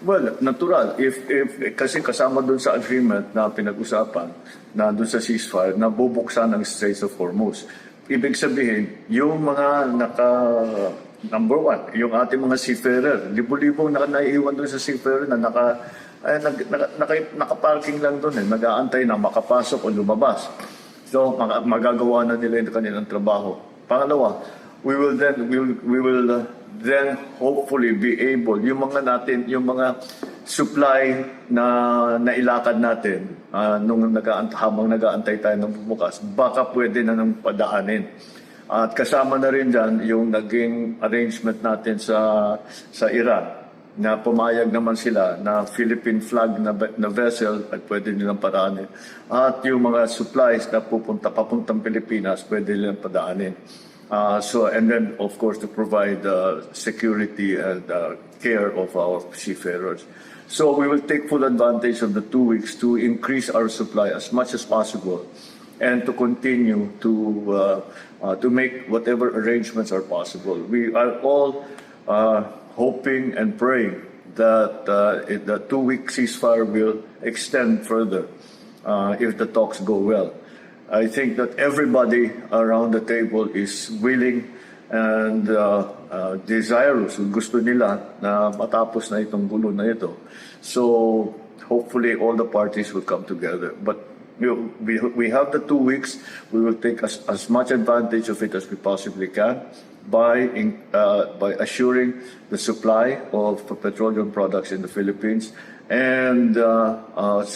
Well, natural. If kasi kasama dun sa agreement na pinag-usapan, na dun sa ceasefire, na bubuksan ang Straits of Hormuz. Ibig sabihin, yung mga number one, yung ating mga seafarer, libo-libo na naiiwan dun sa seafarer na nakaparking lang dun, nag-aantay na makapasok o lumabas. So, magagawa na nila yung kanilang trabaho. Pangalawa, we will then hopefully be able, yung mga supply na nailakad natin habang nag-aantay tayo ng bubukas, baka pwede na nang padaanin. At kasama na rin dyan yung naging arrangement natin sa Iran, na pumayag naman sila na Philippine flag na vessel at pwede nilang padaanin. At yung mga supplies na papuntang Pilipinas, pwede nilang padaanin. And then, of course, to provide security and care of our seafarers. So we will take full advantage of the 2 weeks to increase our supply as much as possible and to continue to make whatever arrangements are possible. We are all hoping and praying that the 2-week ceasefire will extend further if the talks go well. I think that everybody around the table is willing and desirous, gusto nila na matapos na itong gulo na ito. So hopefully all the parties will come together. But we have the 2 weeks. We will take as much advantage of it as we possibly can by assuring the supply of petroleum products in the Philippines and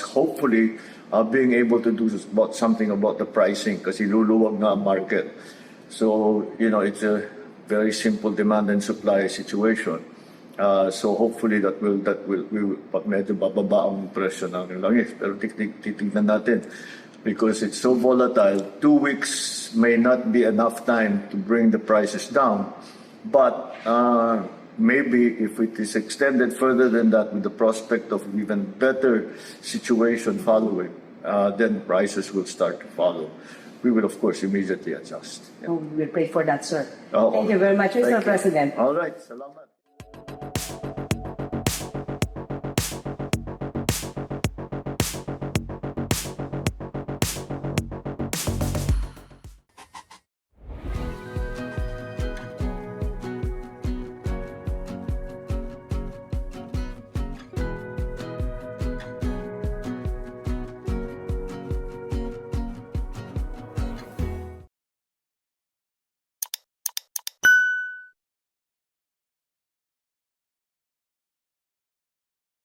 hopefully being able to do something about the pricing kasi luluwag na ang market. So, it's a very simple demand and supply situation. So hopefully that will medyo bababa ang presyo ng langis. Pero titignan natin because it's so volatile. 2 weeks may not be enough time to bring the prices down. But maybe if it is extended further than that with the prospect of even better situation following, then prices will start to follow. We will, of course, immediately adjust. Yeah. We'll pray for that, sir. Oo. Thank you very much, Mr. Thank you. President. All right. Salamat.